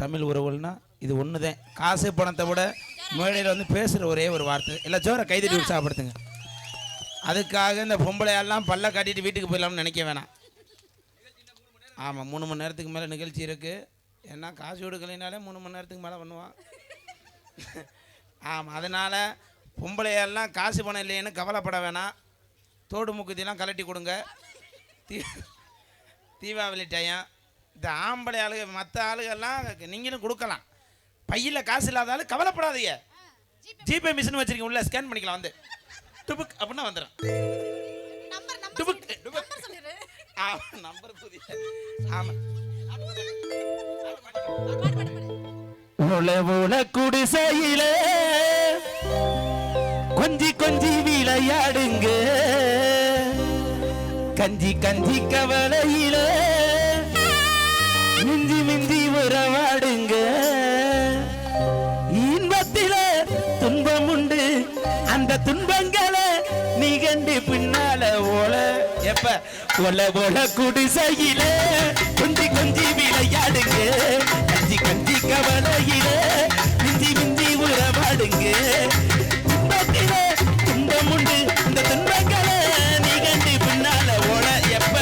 தமிழ் உறவுகள்னா இது ஒன்று தான். காசு பணத்தை விட மேடையில் வந்து பேசுகிற ஒரே ஒரு வார்த்தை. எல்லாம் ஜோரை கைதட்டி உற்சாகப்படுத்துங்க. அதுக்காக இந்த பொம்பளையெல்லாம் பல்ல காட்டிட்டு வீட்டுக்கு போயிடலாம்னு நினைக்க வேணாம். ஆமாம், 3 மணி நேரத்துக்கு மேலே நிகழ்ச்சி இருக்குது. ஏன்னா காசு கொடுக்கலைனாலே 3 மணி நேரத்துக்கு மேலே பண்ணுவான். ஆமாம், அதனால் பொம்பளையெல்லாம் காசு பணம் இல்லைன்னு கவலைப்பட வேணாம். தோடு முக்குத்திலாம் கலட்டி கொடுங்க. தீபாவளி டைம் இந்த ஆம்பளை ஆளுக மற்ற ஆளுகெல்லாம் நீங்களும் கொடுக்கலாம். பையில் காசு இல்லாத ஆளு கவலைப்படாதீங்க. ஜிபே மிஷின் வச்சுருக்கீங்க, உள்ள ஸ்கேன் பண்ணிக்கலாம். வந்து டுபுக் அப்படின்னா வந்துடும். டுபுக் நம்பர் புதிய. ஆமாம், உளவுல குடிசையில கொஞ்சி கொஞ்சி விளையாடுங்க, கஞ்சி கஞ்சி கவலையில மிஞ்சி மிஞ்சி உறவாடுங்க. இன்பத்தில துன்பம் உண்டு, அந்த துன்பங்களை நீ கண்டு பின்னால ஓல எப்ப ஒல ஒல குடிசையில கொஞ்சி கொஞ்சி விளையாடுங்க, கஞ்சி கஞ்சி கவலையில மிஞ்சி மிஞ்சி உறவாடுங்க. துன்பத்தில துன்பம் உண்டு, அந்த துன்பங்களை நீ கண்டு பின்னால ஓல எப்ப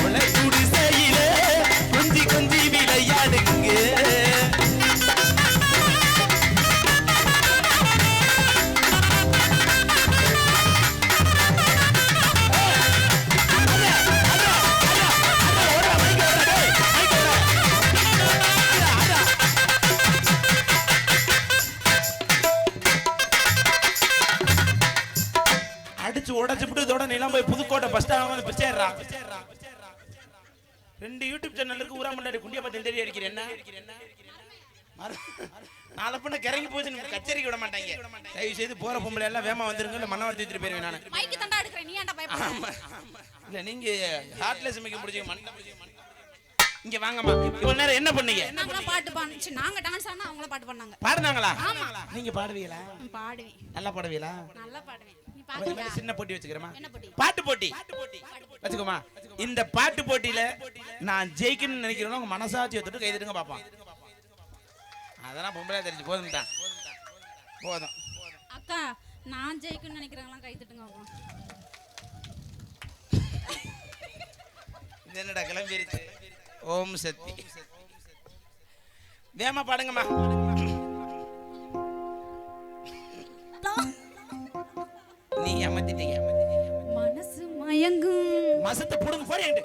ஒல குடிசையில கொஞ்சி கொஞ்சி விளையாடுங்க. உடச்சுட்டு இதோட நிலம் போய் புதுக்கோட்டை பஸ் ஸ்டாண்ட் வந்து பிச்சேறா. 2 யூடியூப் சேனல் இருக்கு. ஊரா முன்னாடி குண்டிய பத்தி தேடி அடிக்கிறேன். என்ன நாளை பண்ண கிறங்கி போச்சு, கச்சேரிக்கு விட மாட்டாங்க. தயவு செய்து போற பொம்பளை எல்லாம் வேமா வந்துருங்க, இல்ல மண்ணவர்த்தி எடுத்துட்டு போயிருவேன். நான் மைக்கு தண்டா எடுக்கிறேன், நீ ஏன்டா பயப்படுற? இல்ல நீங்க ஹார்ட்லெஸ் மைக்கு முடிஞ்சு மண்ண இங்க வாங்கம்மா. இவ்வளவு நேரம் என்ன பண்ணீங்க? நாங்க பாட்டு பாடுச்சு, நாங்க டான்ஸ் ஆனா அவங்கள பாட்டு பண்ணாங்க. பாடுனாங்களா? நீங்க பாடுவீங்களா? பாடுவேன். நல்லா பாடுவீங்களா? நல்லா பாடுவேன். நீ பாடுறியா? சின்ன போட்டி வச்சுக்கிறேமா? போட்டி? பாட்டு போட்டி வச்சுக்கோமா. இந்த பாட்டு போட்டியில நான் ஜெயிக்கணும்னு நினைக்கிறேன். உங்க மனசாட்சி எடுத்துட்டு கை தட்டுங்க பாப்பான். அதெல்லாம் பொம்பளை தெரிஞ்சு போதும் தான், போதும். அக்கா, நான் ஜெயிக்கணும்னு நினைக்கிறவங்களாம் கை தட்டுங்க பாப்போம். இது என்னடா கிளம்பிருச்சு? ஓம் சக்தி. வேமா பாடுங்கம்மா. நீ ஏமாத்திட்டீங்க. மனசு மயங்கும் மசத்தை புடுங்க போறேன்.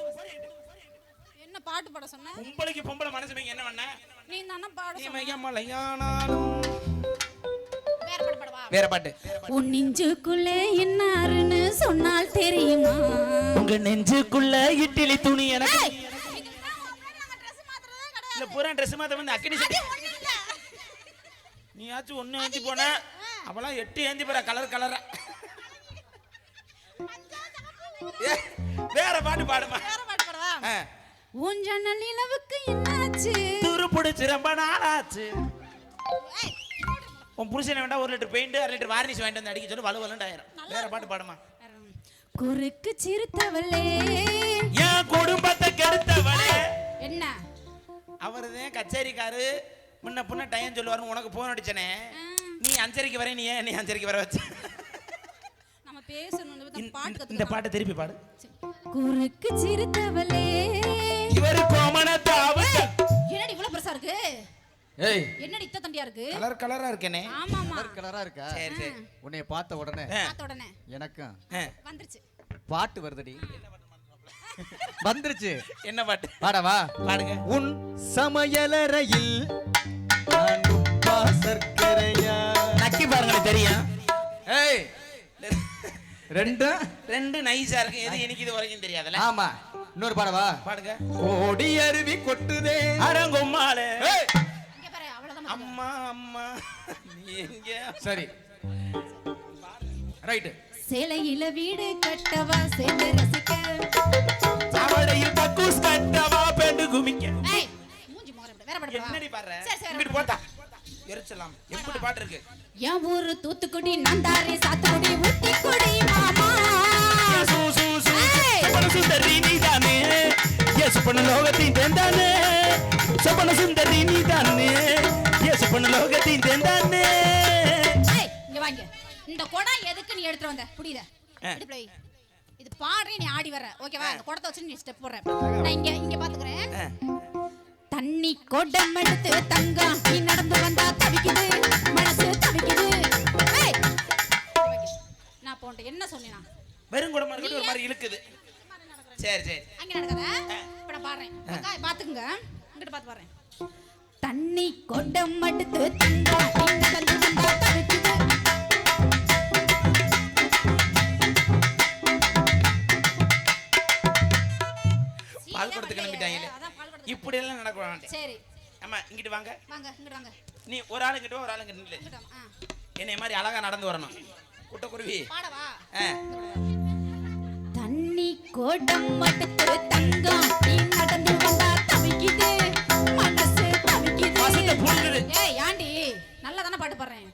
என்ன பாட்டு பாட சொன்ன? பொம்பளைக்கு பொம்பளை மனசு மயங்க என்ன பண்ண? நீ தான பாட சொன்ன. மலையானாலும் வேற பாட்டு பாடவா? வேற பாட்டு. உன் நெஞ்சுக்குள்ளே என்னாருன்னு சொன்னால் தெரியுமா? உங்க நெஞ்சுக்குள்ள இட்லி துணி எனக்கு இல்ல. பூரா ட்ரெஸ் மாத்த வந்து அக்கடி நீயாச்சும் 1 ஏந்தி போன, அவெல்லாம் 8 ஏந்தி போற கலர் கலரா. வேற பாட்டு பாடுமா? வேற பாட்டு பாடவா? உன் ஜன்னல் நிலவுக்கு என்னாச்சு? துரு புடிச்சு ரொம்ப நாளாச்சு. உன் புருஷனை வேண்டாம் 1 லிட்டர் பெயிண்ட் 1 லிட்டர் வார்னிஷ் வாங்கிட்டு வந்து அடிக்க சொல்லி வலுவலுன்னு ஆயிரும். வேற பாட்டு பாடுமா? குறுக்கு சிறுத்தவளே, என் குடும்பத்தை கெடுத்தவளே. என்ன அவருதான் கச்சேரிக்காரு. முன்ன புண்ண டைம் சொல்லுவாரு. உனக்கு போன் அடிச்சனே, நீ 5:30 வர, நீ ஏன் நீ 5:30 வர வச்ச? நம்ம பேசணும். பாட்டு இந்த பாட்டை திருப்பி பாடு. குறுக்கு சிறுத்தவளே, இவரு கோமணத்தாவு. என்னடி இவ்வளவு பெருசா இருக்கு? ஏய், என்னடி இத்த தண்டியா இருக்கு? கலர் கலரா இருக்கேனே. ஆமா ஆமா, கலர் கலரா இருக்கா? சரி சரி. உன்னை பார்த்த உடனே எனக்கும் வந்துருச்சு பாட்டு வருதுடி. வந்துருச்சு. என்ன பாட்டு பாடவா? பாடுங்க. உன் சமையலறையில் நான் உப்பா சர்க்கரையா. நக்கி பாருங்க தெரியும். ஏய், ரெண்டு நைஸா இருக்கு. எது எனக்கு இது வரைக்கும் தெரியாதுல. ஆமா, இன்னொரு பாடவா? பாடுங்க. ஓடி அருவி கொட்டுதே அரங்கொம்மாளே. இங்க பாரு, அவ்வளவுதான். அம்மா அம்மா நீ எங்க? சரி, ரைட். சேலையில வீடு கட்டவா சேர்ந்து ரசிக்க, அவளையில் பக்கூஸ் கட்டவா பெண்டு குமிக்க. ஏய் மூஞ்சி மோர வேற பாடு. என்னடி பாடுற? சரி சரி, இங்கிட்டு போடா. எரிச்சலாம். எப்படி பாட்டு இருக்கு? என் ஊரு தூத்துக்குடி, நந்தாரி, சாத்துக்குடி, ஊட்டிக்குடி மாமா. சூ சூ சூ சுப்பன சுந்தரி நீதானே, ஏ சுப்பன லோகத்தின் தேந்தானே, சொப்பன சுந்தரி நீ தானே சொப்பன லோகத்தின் தேந்தானே. ஏய் இங்க வாங்க. இந்த குடம் எதுக்கு நீ எடுத்து வந்த? புடியுதா? இடுப்புல வை. இது பாடுறே நீ ஆடி வர. ஓகேவா? இந்த குடத்தை வச்சு நீ ஸ்டெப் போடுற. நான் இங்க பாத்துக்கறேன். தண்ணி குடம் எடுத்து தங்கம் நீ நடந்து வந்தா தவிக்குது மனசு தவிக்குது. ஏய் நான் போன்ட்ட என்ன சொன்னேனா? வெறும் குடம் மாதிரி ஒரு மாதிரி இழுக்குது. சரி சரி அங்க நடக்குதா? இப்ப நான் பாடுறேன். அக்கா பாத்துங்க. இங்கிட்ட பாத்து பாடுறேன். தண்ணி குடம் எடுத்து தங்கம் நீ நடந்து வந்தா தவிக்குது. பால் கொடுத்து கிளம்பிட்டாங்களே. இப்படி எல்லாம் நடக்க வேண்டாம். சரி அம்மா இங்கிட்டு வாங்க. வாங்க இங்கிட்டு வாங்க. நீ ஒரு ஆளு கிட்ட ஒரு ஆளு நில்லு. என்னை மாதிரி அழகா நடந்து வரணும். குட்டக்குருவி பாடவா? தண்ணி குடம் எடுத்து தங்கம் நீ நடந்து வந்தா தவிக்குது மனசு தவிக்குது. ஏய் யாண்டி நல்லா தான பாட்டு பாடுறேன்.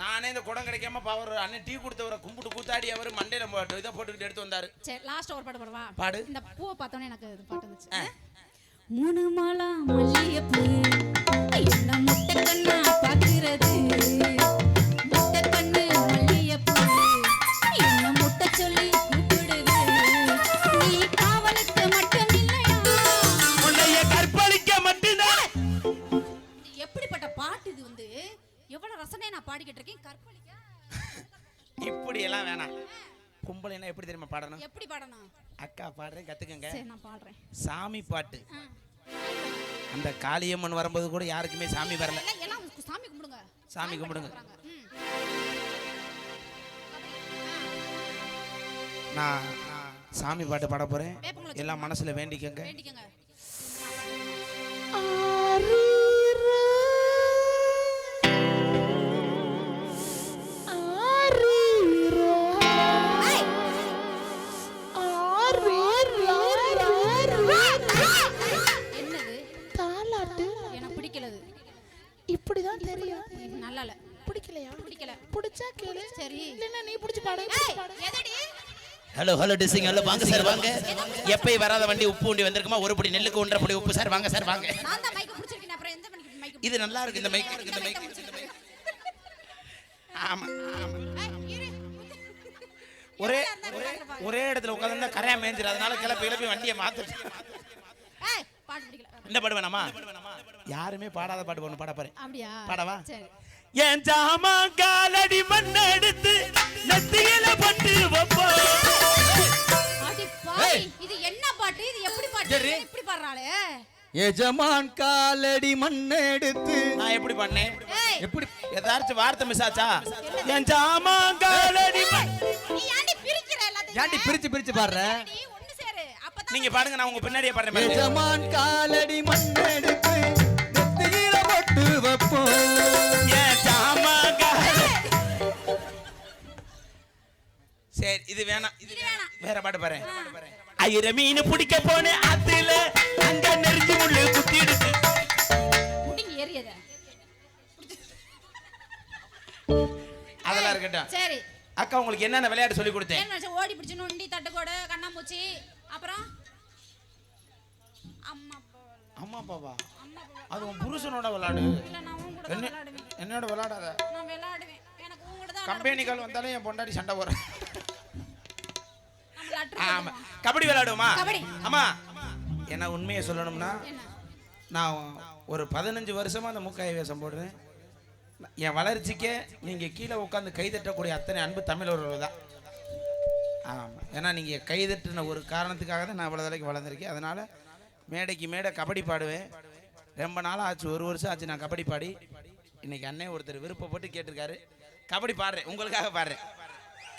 நானே இந்த குடம் கிடைக்காம பவர் அண்ணன் டீ கொடுத்தவரை கும்பிட்டு கூத்தாடி அவர் மண்டையில போட்டு இதை போட்டுக்கிட்டு எடுத்து வந்தாரு. சரி லாஸ்ட் ஒரு பாட்டு பாடுவா? பாடு. இந்த பூவை பார்த்தோன்னே எனக்கு இது பாட்டு வந்துச்சு. மூணு மாலா மல்லிகைப்பூ என்ன முட்டை கண்ணா பாக்குறது முட்டை கண்ணு மல்லிகைப்பூ என்ன முட்டை சொல்லி கூப்பிடுது நீ காவலுக்கு மட்டும் இல்லையா உன்னைய கற்பழிக்க மட்டும்தான். எப்படிப்பட்ட பாட்டு இது வந்து எவ்வளவு ரசனையா நான் பாடிக்கிட்டு இருக்கேன். கற்பழிக்க இப்படி எல்லாம் வேணாம். கும்பலைனா எப்படி தெரியுமா பாடணும்? எப்படி பாடணும்? அக்கா பாடுறேன் கத்துக்கங்க. சரி நான் பாடுறேன். சாமி பாட்டு. அந்த காளியம்மன் வரும்போது கூட யாருக்குமே சாமி வரல. எல்லாம் சாமி கும்பிடுங்க. சாமி கும்பிடுங்க. நான் சாமி பாட்டு பாட போறேன். எல்லாம் மனசுல வேண்டிக்கங்க. வேண்டிக்கங்க. இப்படிதான் தெரியும். நல்லா இல்ல. பிடிக்கலையா? பிடிக்கல. பிடிச்சா கேளு. சரி இல்லன்னா நீ பிடிச்சு பாடு. எதடி? ஹலோ ஹலோ டிசிங் ஹலோ வாங்க சார் வாங்க. எப்பயும் வராத வண்டி உப்பு வண்டி வந்திருக்குமா? ஒரு படி நெல்லுக்கு 1.5 படி உப்பு சார். வாங்க சார் வாங்க. நான் தான் மைக் பிடிச்சிருக்கேன். அப்புறம் எந்த மைக்? இது நல்லா இருக்கு இந்த மைக். இந்த மைக். ஆமா ஒரே இடத்துல உட்கார்ந்தா கரையா மேஞ்சிரு. அதனால கிளப்பி வண்டியை மாத்துச்சு. ஏய் பாட்டு பிடிக்கல. இந்த பாட்டு வேணாமா? யாருமே பாடாத பாட்டு ஒண்ணு பாட போறேன். அப்படியே பாடவா? சரி. என் ஜாமா காலடி மண்ண எடுத்து நெத்தியில பட்டு வைப்போ. அடி பாவி இது என்ன பாட்டு? இது எப்படி பாட்டு? இப்படி பாடுறாளே. எஜமான் காலடி மண்ணெடுத்து. நான் எப்படி பண்ணேன்? எப்படி ஏதாச்சும் வார்த்தை மிஸ் ஆச்சா? என் ஜாமா காலடி நீ ஏன்டி பிரிக்கிற எல்லாத்தையும்? ஏன்டி பிரிச்சு பாடுற? நீ ஒண்ணு சேரு. அப்பதான் நீங்க பாடுங்க, நான் உங்க பின்னாடியே பாடுறேன். எஜமான் காலடி மண்ணெடுத்து நெத்தியில பட்டு வைப்போம். என் ஜாமா சரி இது வேணாம். இது வேணாம். வேற பாட்டு பாரு. ஐயர மீன் பிடிக்க போனேன் ஆத்துல அங்க நெருஞ்சி முள்ளு குத்திடுச்சு. முடிங்க ஏறியத. அதெல்லாம் இருக்கட்டும். சரி அக்கா உங்களுக்கு என்னென்ன விளையாட்டு சொல்லி கொடுத்தேன்? என்ன ஓடி பிடிச்சு நொண்டி தட்டுக்கோடு கண்ணாமூச்சி அப்புறம் அம்மா பாபா அது உன் புருஷனோட விளையாடு. இல்ல நான் உன் கூட விளையாடுவேன். என்னோட விளையாடாத. நான் விளையாடுவேன். எனக்கு உன் கூட தான் கம்பெனி கால் வந்தாலும் என் பொண்டாட்டி சண்டை போறேன். நம்ம லட்டர் ஆமா கபடி விளையாடுவோமா? கபடி. அம்மா என்ன உண்மையை சொல்லணும்னா நான் ஒரு 15 வருஷமா அந்த மூக்காய வேஷம் போடுறேன். என் வளர்ச்சிக்கே நீங்க கீழே உட்காந்து கைதட்டக்கூடிய அத்தனை அன்பு தமிழர்கள் தான். ஆமாம் ஏன்னா நீங்கள் கைதட்டின ஒரு காரணத்துக்காக தான் நான் இவ்வளோ தலைக்கு வளர்ந்துருக்கேன். அதனால் மேடைக்கு மேடை கபடி பாடுவேன். ரொம்ப நாளாக ஆச்சு, 1 வருஷம் ஆச்சு நான் கபடி பாடி. இன்னைக்கு அண்ணன் ஒருத்தர் விருப்பப்பட்டு கேட்டிருக்காரு, கபடி பாடுறேன், உங்களுக்காக பாடுறேன்.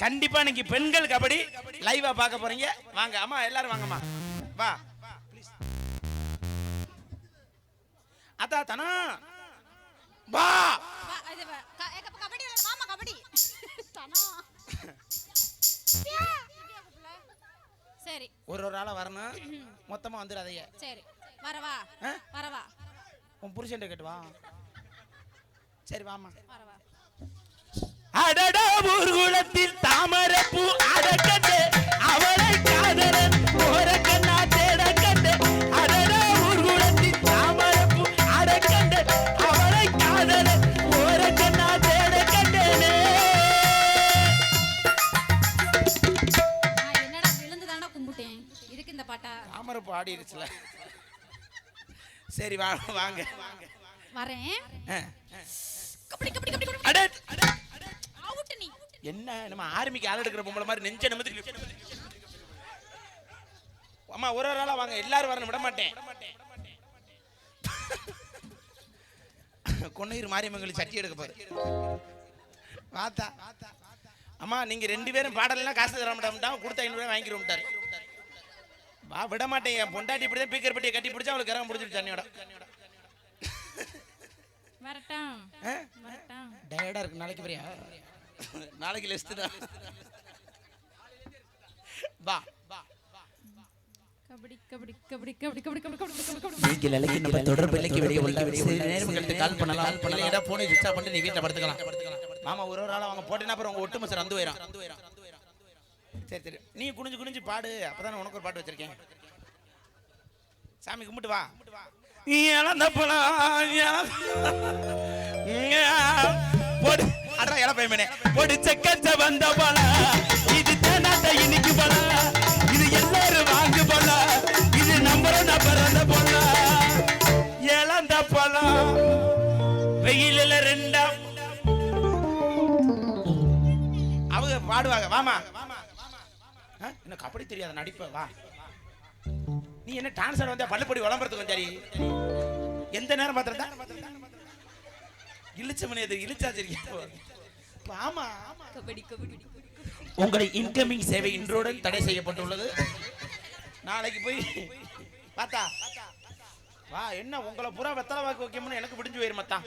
கண்டிப்பாக இன்னைக்கு பெண்கள் கபடி லைவாக பார்க்க போகிறீங்க. வாங்க அம்மா எல்லாரும் வாங்கம்மா வா ப்ளீஸ். அத்தா தனா வா கபடி மாமா கபடி தனா. சரி ஒரு ஆளா வரணும், மொத்தமா வந்துடாதீங்க. சரி வரவா வரவா உன் புருஷன் கேட்டு வா. சரி வாமா வரவா. அடடா ஊர்குளத்தில் தாமரப்பூ அடக்கண்டே அவளை காதலன் ஓரக்கண்ணா தேடக்கண்டே. அடடா ஊர்குளத்தில் தாமரப்பூ இதுக்கு இந்த பாட்டா தாமரப்பூ ஆடிருச்சுல. சரி வாங்க வரேன். ஆ. கபடி கபடி கபடி கபடி. அட அவுட் நீ. என்ன நம்ம ஆர்மிக்கு ஆள் எடுக்கிற பொம்பளை மாதிரி நெஞ்ச நிமித்தி. அம்மா ஒரு ஆளா வாங்க, எல்லாரும் வரணும், விட மாட்டேன். கொன்னையூர் மாரியம்மங்களுக்கு சட்டி எடுக்க போற வாத்தா. அம்மா நீங்க 2 பேரும் பாடலாம் காசு தர மாட்டோம், கொடுத்த 500 ரூபாய் வாங்கிக்கிறோம்ட்டாரு. வா விட மாட்டேன். என் பொண்டாட்டி இப்படிதான் பீக்கர் பட்டியை கட்டி பிடிச்சா அவளுக்கு கரகம் பிடிச்சிட்டு தண்ணியோட. வரட்டும் வரட்டும். டயர்டா இருக்கு, நாளைக்கு வரியா? நாளைக்கு லெஸ்ட் தான். வா கபடி கபடி கபடி கபடி கபடி கபடி கபடி கபடி. நீங்கள் அழைக்க நம்ம தொடர்பு இலக்கி வெளியே உள்ள நேரம் கழித்து கால் பண்ணலாம். ஏதா போனை சுவிட்ச் ஆஃப் பண்ணிட்டு நீ வீட்டில் படுத்துக்கலாம். மாமா ஒரு ஆளா வாங்க, போட்டினா அப்புறம் உங்க ஒட்டு மசர் வந்து போயிடும். சரி சரி, நீ குனிஞ்சு குனிஞ்சு பாடு, அப்பதானே உனக்கு ஒரு பாட்டு வச்சிருக்கேன். சாமி கும்பிட்டு வா. இழந்த பழம் அடா இல பையனே பொடிச்ச கச்ச வந்த பழம், இது தேனாட்ட இன்னைக்கு பழம், இது எல்லாரும் வாங்கு பழம், இது நம்புறோம் பிறந்த பழம். இழந்த பழம் வெயிலில் 2 அவங்க பாடுவாங்க. வாமா என்ன கபடி தெரியாத நடிப்ப வா. நீ என்ன டான்ஸ் ஆட வந்தா பள்ளிப்படி விளம்பரத்துக்கு வந்தாரி? எந்த நேரம் பார்த்துருந்தா இழுச்ச மணி அது இழுச்சாச்சிருக்கீங்க. ஆமா கபடி கபடி. உங்களை இன்கமிங் சேவை இன்றுடன் தடை செய்யப்பட்டுள்ளது. நாளைக்கு போய் பார்த்தா வா. என்ன உங்களை பூரா வெத்தலை வாக்கு வைக்கணும்னு எனக்கு பிடிஞ்சு போயிரு மத்தான்.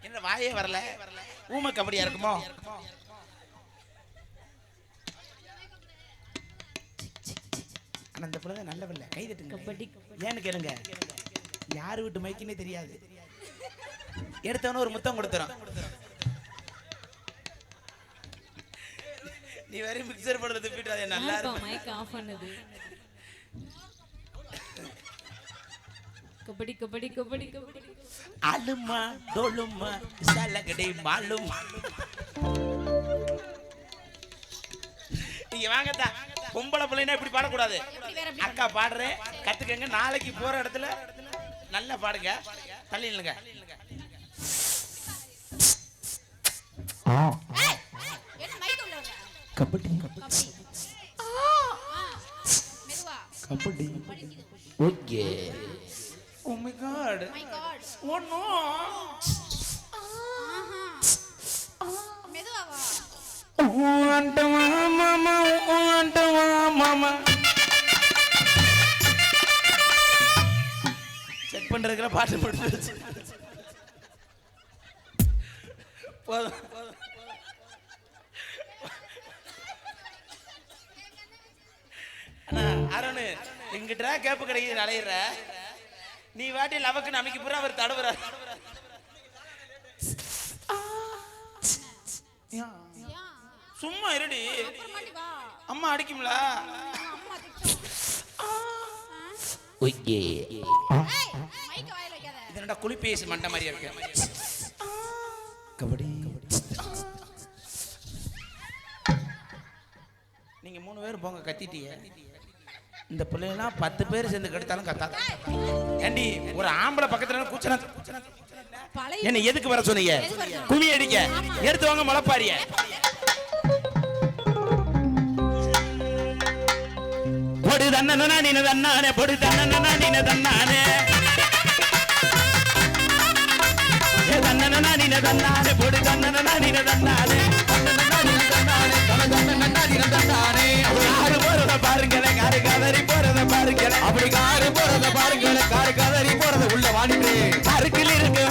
என்ன வாயே வரல, ஊமை கபடியா இருக்குமோ? அந்த பிள்ளை நல்ல பிள்ளை, கை தட்டுங்க. ஏன்னு கேளுங்க, யாரு வீட்டு மைக்குன்னே தெரியாது. எடுத்தவன ஒரு முத்தம் கொடுத்துறோம். நீ வேற மிக்சர் பண்றது போயிட்டு அது நல்லா இருக்கு. மைக் ஆஃப் பண்ணது. கபடி கபடி கபடி கபடி. அலுமா டோலுமா சலகடை மாலுமா. நீங்க வாங்கத்தா, பொம்பளை பிள்ளைனா இப்படி பாடக்கூடாது. அக்கா பாடுறேன் கத்துக்கங்க, நாளைக்கு போற இடத்துல நல்லா பாடுங்க. தள்ளி நில்லுங்க. என்ன மைக் உள்ள வர? கபடி கபடி. மெதுவா. Kabaddi. Okay. Oh my god. My god. Oh no. மெதுவா வா. ஓண்டவா மாமா, ஓண்டவா மாமா. செக் பண்றதுக்குள்ள பாட்டு போட்டு போதும். அண்ணா அருண், எங்கிட்ட கேப்பு கிடைக்குது அலையிற நீ வாட்டி லவக்கு நமக்கு பூரா அவர் தடவுற. சும்மா இருடி, வா. அம்மா அடிக்கும்ல. அம்மா திட்டு. ஓகே. மைக் வாயில வைக்காத. இது என்னடா குளிப்பேசி மண்டை மாதிரி இருக்கு. கபடி. நீங்க 3 பேரும் போங்க, கத்திட்டீங்க. இந்த பிள்ளைலாம் 10 பேர் சேர்ந்து கெடுத்தாலும் கத்தாத. ஏண்டி ஒரு ஆம்பளை பக்கத்துல கூச்சனா பழைய என்ன எதுக்கு வர சொன்னீங்க? குமி அடிக்க எடுத்து வாங்க முளைப்பாரிய. பொடு தன்னனா நீன தன்னானே, பொடு தன்னனா நீன தன்னானே, ஏ தன்னனா நீன தன்னானே, பொடு தன்னனா நீன தன்னானே, காரு போறத பாருங்களே, காரு கதறி போறத பாருங்களே, அப்படி காரு போறத பாருங்களே, காரு கதறி போறத உள்ள வாணிட்டு. கருக்கில் இருக்கு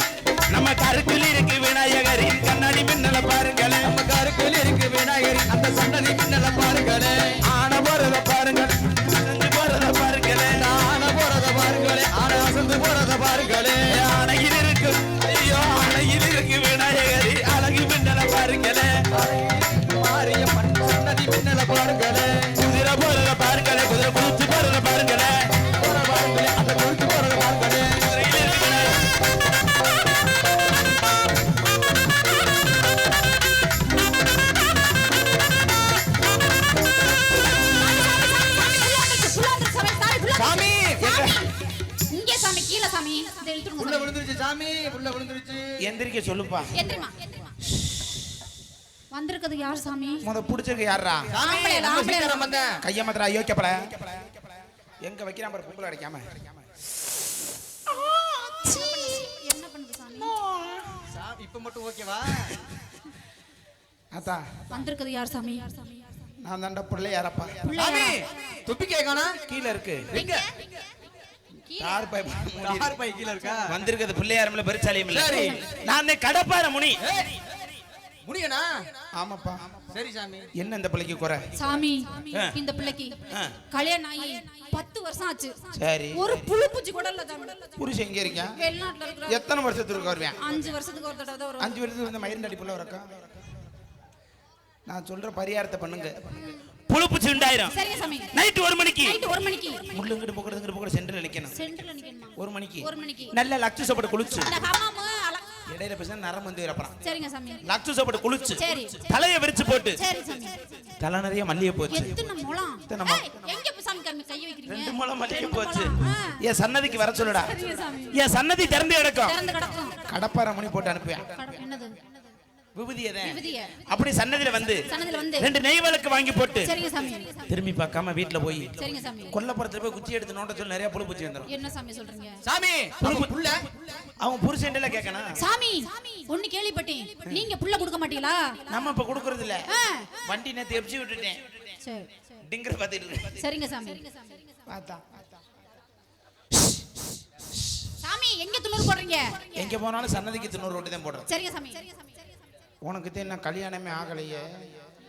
நம்ம கருக்கில் இருக்கு விநாயகரின் கண்ணாடி மின்னல பாருங்களே, நம்ம கருக்குள் இருக்கு விநாயகரி அந்த சன்னதி பின்னல பாருங்களே. ஆன போறத பாருங்களே, செஞ்சு போறத பாருங்களே, ஆன போறத பாருங்களே, ஆன அசந்து போறத பாருங்களே. அழகில் இருக்கு, ஐயோ அழகில் இருக்கு விநாயகரி அழகு மின்னல பாருங்களே, மாரியம்மன் சன்னதி பின்னல பாருங்களே. குதிரை போறத பாருங்களே, குதிரை குளிச்சு போறத பாருங்களே, போற பாருங்களே, அந்த குளிச்சு போறத பாருங்களே. குதிரையில் இருக்கிற சாமி உள்ள விழுந்துருச்சு. எந்திரிக்க சொல்லுப்பா. எந்திரிமா வந்திருக்கிறது யார் சாமி? முத புடிச்சிருக்க யாரா? சாமி நம்ம சீக்கிரம் வந்த. கைய மாத்திரா யோக்கியப்பல. எங்க வைக்கிறான் பாரு பொம்பளை அடிக்காம. என்ன பண்ணுது சாமி? சாமி இப்ப மட்டும் ஓகேவா? அத்தா வந்திருக்கிறது யார் சாமி? நான் தாண்டா பிள்ளையாரப்பா. சாமி துப்பி கேக்கானா? கீழ இருக்கு. எங்க? தார் பை தார் பை கீழ இருக்கா? வந்திருக்கிறது பிள்ளையாரம்ல பெருச்சாலியம் இல்ல. சரி. நான் கடப்பார முனி. முடியனா? ஆமாப்பா. சரி சாமி. என்ன இந்த பிள்ளைக்கு குறை? சாமி இந்த பிள்ளைக்கு கல்யாணம் ஆகி 10 வருஷம் ஆச்சு. சரி. ஒரு புழு பூச்சி கூட இல்ல சாமி. புருஷன் எங்க இருக்கான்? வெளிநாட்டுல இருக்கற. எத்தனை வருஷத்துக்கு வருவான்? 5 வருஷத்துக்கு ஒரு தடவை தான் வரும். 5 வருஷத்துக்கு வந்து மயிரின் அடிப்புல வரக்கா. நான் சொல்ற பரிகாரத்தை பண்ணுங்க. புழுப்புச்சு உண்டாயிரும். சரிங்க சாமி. நைட் 1 மணிக்கு. நைட் 1 மணிக்கு. முள்ளுங்கிட்டு போக்குறதுங்கிட்டு போக்குற சென்டர்ல நிக்கணும். சென்டர்ல நிக்கணுமா? 1 மணிக்கு. 1 மணிக்கு. நல்ல லக்ஸு சாப்பாடு குளிச்சு. இந்த ஹமாம் இடையில பேச நரம் வந்து வரப்பறான். சரிங்க சாமி. லக்ஸு சாப்பாடு குளிச்சு. சரி. தலைய விரிச்சு போட்டு. சரி சாமி. தலை நிறைய மல்லிகை போச்சு. எத்தனை முழம்? ஏய் எங்க சாமி கை வைக்கிறீங்க? 2 முழம் மல்லிகை போச்சு. ஏன் சன்னதிக்கு வர சொல்லுடா. சரிங்க சாமி. ஏன் சன்னதி திறந்து கிடக்கும். திறந்து கிடக்கும். கடப்பார முனி போட்டு அனுப்புவேன். என்னது? விபூதியதே. விபூதிய. அப்படி சன்னதில வந்து சன்னதில வந்து 2 நெய் விளக்கு வாங்கி போட்டு. சரிங்க சாமி. திரும்பி பார்க்காம வீட்ல போய். சரிங்க சாமி. கொல்லப்புறத்துல போய் குச்சி எடுத்து நோண்ட சொல்லி நிறைய புழு பூச்சி வந்துரும். என்ன சாமி சொல்றீங்க? சாமி புள்ள அவன் புருஷன்ல கேட்கணும். சாமி ஒண்ணு கேள்விப்பட்டேன். நீங்க புள்ள கொடுக்க மாட்டீங்களா? நம்ம இப்ப கொடுக்கறது இல்ல. வண்டி நேத்து எப்சி விட்டுட்டேன். சரி. டிங்கர் பாத்துட்டு இருக்கு. சரிங்க சாமி. பாத்தா. சாமி எங்க துணூறு போடுறீங்க? எங்க போனாலும் சன்னதிக்கு துணூறு ரொட்டி தான் போடுறேன். சரிங்க சாமி. உனக்கு என்ன கல்யாணமே ஆகலையே.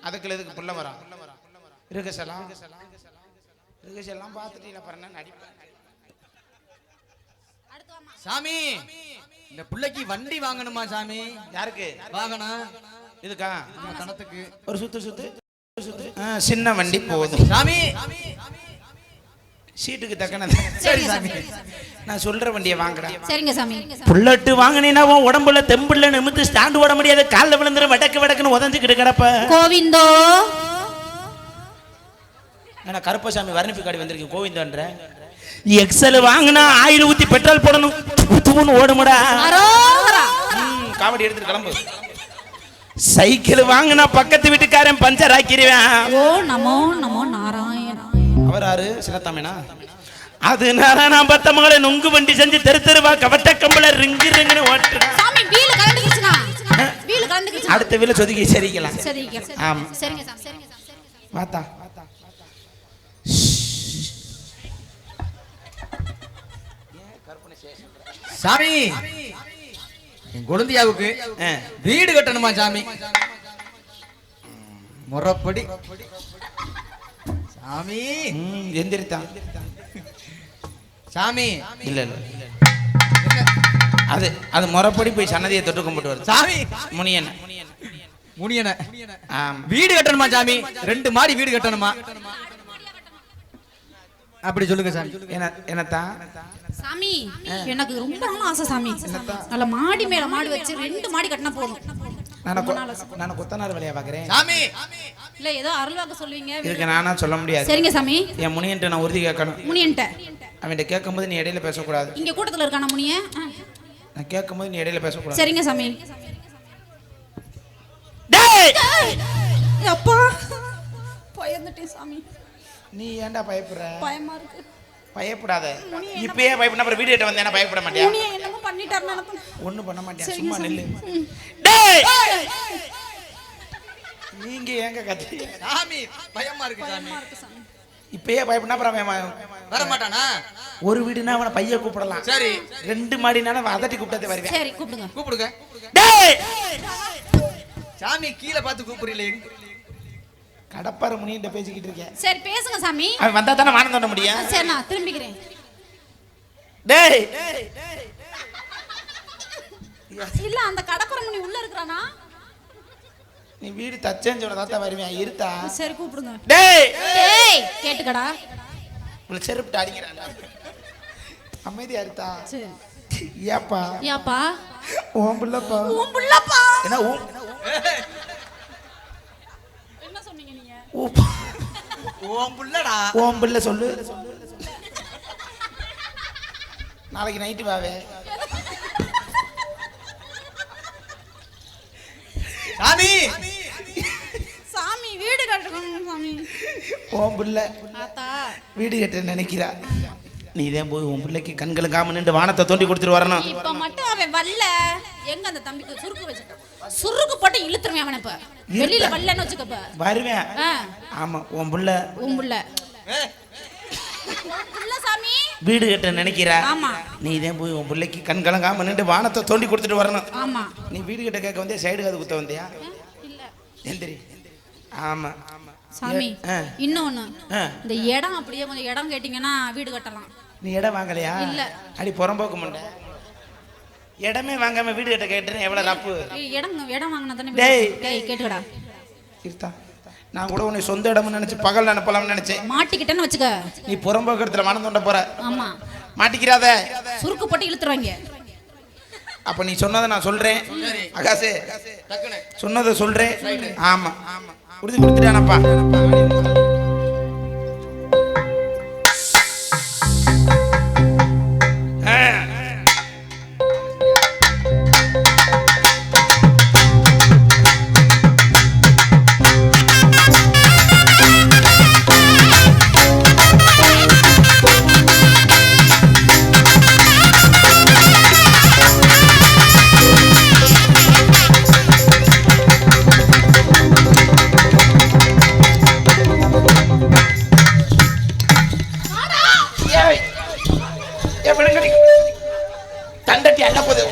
அதுக்குள்ள எதுக்கு புள்ள வரா? இருக்கசலாம். இருக்கசலாம் பார்த்துட்டு நான் பறனா நடிப்பேன். சாமி இந்த பிள்ளைக்கு வண்டி வாங்கணுமா சாமி? யாருக்கு வாங்கணும். இதுக்கா? நம்ம கணத்துக்கு ஒரு சுத்து சுத்து சுத்து. சின்ன வண்டி போதும். சாமி சீட்டுக்கு தக்கனது. சரி சாமி. நான் சொல்ற வண்டியை வாங்குறா. சரிங்க சாமி. புல்லட்டு வாங்கினீனா உன் உடம்புல தெம்புல நிமித்து ஸ்டாண்ட் ஓட முடியாது. கால்ல விழுந்துற வடக்குன்னு உதஞ்சிக்கிட்டு கிடப்ப. கோவிந்தோ. நான் கருப்பசாமி வர்ணிப்பு காடி வந்திருக்கேன். கோவிந்தோன்ற எக்ஸல் வாங்கினா ஆயில் ஊத்தி பெட்ரோல் போடணும். தூணு ஓடுமுடா. காவடி எடுத்துட்டு கிளம்பு. சைக்கிள் வாங்கினா பக்கத்து வீட்டுக்காரன் பஞ்சர் ஆக்கிடுவேன். ஓ நமோ நமோ நாராயணா. அவர் யாரு? சின்னத்தாமேனா? அது நான் பத்த மகளை நுங்கு வண்டி செஞ்சு தெருவா கவட்ட கம்பள ரிங்குன்னு ஓட்டுறேன். சாமி வீல் கலந்துக்கிச்சுனா. வீல் கலந்துக்கிச்சு. அடுத்த வீல சொதுக்கி சரிக்கலாம். சரிங்க. ஆமா. சரிங்க சாமி. சரிங்க சாமி. வாத்தா. சாமி என் குழந்தையாவுக்கு வீடு கட்டணுமா சாமி? முறப்படி சாமி. எந்திரித்தான். சாமி இல்ல இல்ல அது அது முறைப்படி போய் சன்னதியை தொட்டு கும்பிட்டு வருது. சாமி முனியன் முனியன ஆம். வீடு கட்டணுமா சாமி? 2 மாடி வீடு கட்டணுமா? அப்படி சொல்லுங்க சாமி. என்னத்தா? சாமி எனக்கு ரொம்ப நாள் ஆசை சாமி. நல்ல மாடி மேல மாடி வச்சு 2 மாடி கட்டினா போதும். நான் கொத்தனார் வேலையா பாக்குறேன். சாமி இல்ல ஏதோ அருள்வாக்கு சொல்லுவீங்க. இதுக்கு நானா சொல்ல முடியாது. சரிங்க சாமி. என் முனியன்ட்ட நான் உறுதி கேட்கணும். முனியன்ட்ட அவன்கிட்ட கேட்கும்போது நீ இடையில பேசக்கூடாது. இங்க கூட்டத்துல இருக்கான முனிய? நான் கேட்கும்போது நீ இடையில பேசக்கூடாது. சரிங்க சாமி. டேய் அப்பா பயந்துட்டேன் சாமி. நீ ஏன்டா பயப்படுற? பயமா இருக்கு. பயப்படாத. இப்பயே பயப்பட அப்புறம் வீடியோட்ட வந்தேனா பயப்பட மாட்டியா? முனிய என்னமோ பண்ணிட்டாருன்னு நினைப்பேன். ஒண்ணும் பண்ண மாட்டியா? சும்மா நில்லு. டேய் நீங்க ஏங்க கத்துறீங்க? சாமி பயமா இருக்கு சாமி. பயமா இருக்கு சாமி. இப்பயே பயப்படனா அப்புறம் வர மாட்டானா? ஒரு வீடுனா அவனை பைய கூப்பிடலாம். சரி 2 மாடினால அதட்டி கூப்பிட்டதே வருவேன். சரி கூப்பிடுங்க. கூப்பிடுங்க. டேய் சாமி கீழே பார்த்து கூப்பிடுறீங்களே. கடப்பார முனியிட்ட பேசிக்கிட்டு இருக்கேன். சரி பேசுங்க சாமி. அவன் வந்தா தானே வானம் தோண்ட முடியும். சரி நான் திரும்பிக்கிறேன். டேய் இல்ல அந்த கடப்பற முனி உள்ள இருக்கறானா? நீ வீடு தச்சேன்னு சொன்னா தான் வருவேன். இருத்தா. சரி கூப்பிடுங்க. டேய் டேய் கேட்டுக்கடா. உள்ள செருப்பு அடிங்கறான்டா. அமைதியா இருத்தா. சரி. ஏப்பா? யாப்பா? ஓம் புள்ளப்பா. உன் புள்ளப்பா. என்ன ஓம்? என்ன சொன்னீங்க நீங்க? ஓம் புள்ளடா. ஓம் புள்ள சொல்லு. நாளைக்கு நைட்டு வாவே. சாமி சாமி வீடு கட்டணும் சாமி. உன் பிள்ளை ஆத்தா வீடு கட்ட நினைக்கிறா. நீ தான் போய் உன் பிள்ளைக்கு கண்களுக்காம நின்று வானத்தை தோண்டி கொடுத்துட்டு வரணும். இப்ப மட்டும் அவன் வரல. எங்க அந்த தம்பிக்கு சுருக்கு வச்சுட்டான். சுருக்கு போட்டு இழுத்துருவேன் அவனை. இப்ப வெளியில வரலன்னு வச்சுக்கப்ப வருவேன். ஆமா உன் பிள்ளை சாமி வீடு கட்ட நினைக்கிறா. ஆமா நீ தான் போய் உன் பிள்ளைக்கு கண் கலங்காம நின்று வானத்தை தோண்டி கொடுத்துட்டு வரணும். ஆமா நீ வீடு கட்ட கேட்க வந்தே சைடு காது குத்த வந்தியா? இல்ல எந்திரி. ஆமா சாமி இன்னொன்னு, இந்த இடம் அப்படியே கொஞ்சம் இடம் கேட்டீங்கன்னா வீடு கட்டலாம். நீ இடம் வாங்கலையா? இல்ல. அடி புறம்போக்கு முண்டை. இடமே வாங்காம வீடு கட்ட கேட்டுறேன். எவ்வளவு ரப்பு. இடம் வாங்கினா தானே. டேய் கேட்டுக்கடா. இருத்தா நான் கூட உன்னை சொந்த இடம்னு நினைச்சு பகல் அனுப்பலாம்னு நினைச்சேன். மாட்டிக்கிட்டேன்னு வச்சுக்க. நீ புறம்போக்கு இடத்துல மனம் தோண்ட போற. ஆமா மாட்டிக்கிறாத. சுருக்கு போட்டு இழுத்துருவாங்க. அப்ப நீ சொன்னதை நான் சொல்றேன். அகாசே சொன்னதை சொல்றேன். ஆமா உறுதி கொடுத்துட்டானப்பா. தண்டட்டி அல்ல போது.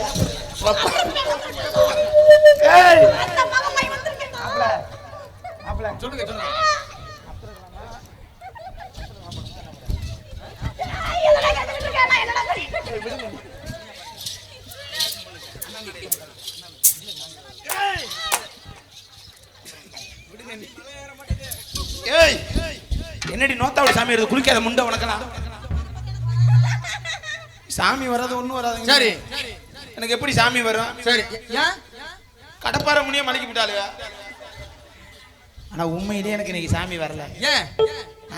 என்னடி நோத்தாவோட சாமி வருது? குளிக்காத முண்டை உனக்கலாம். சாமி வராது ஒண்ணும் வராது. சரி எனக்கு எப்படி சாமி வரும்? சரி ஏன் கடப்பார முனிய மலைக்கு விட்டாளுங்க. ஆனா உண்மையிலேயே எனக்கு இன்னைக்கு சாமி வரல. ஏன்?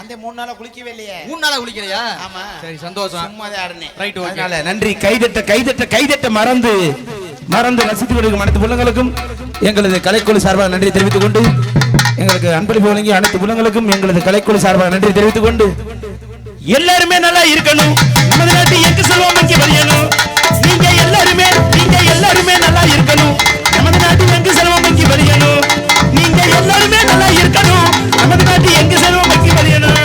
அந்த 3 நாளா குளிக்கவே இல்லையே. 3 நாளா குளிக்கலையா? ஆமா சரி சந்தோஷம். சும்மாதே ஆடுனேன். Right okay. அதனால நன்றி. கைதட்ட மறந்து ரசித்து கொண்டிருக்கும் அனைத்து உள்ளங்களுக்கும் எங்களது கலைக்குழு சார்பாக நன்றி தெரிவித்துக் கொண்டு, எங்களுக்கு அன்பளிப்பு வழங்கிய அனைத்து உள்ளங்களுக்கும் எங்களது கலைக்குழு சார்பாக நன்றி தெரிவித்துக் கொண்டு, எல்லாருமே நல்லா இருக்கணும். நமது நாட்டு எங்கு செல்வம் இங்கே வரையணும். நீங்க எல்லாருமே நல்லா இருக்கணும். நமது நாட்டு எங்கு செல்வம் இங்கே வரையணும். நீங்க எல்லாருமே நல்லா இருக்கணும். நமது நாட்டு எங்கு செல்வம் இங்கே வரையணும்.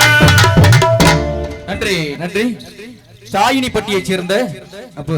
நன்றி நன்றி. தாயினிப்பட்டியைச் சேர்ந்த அப்போ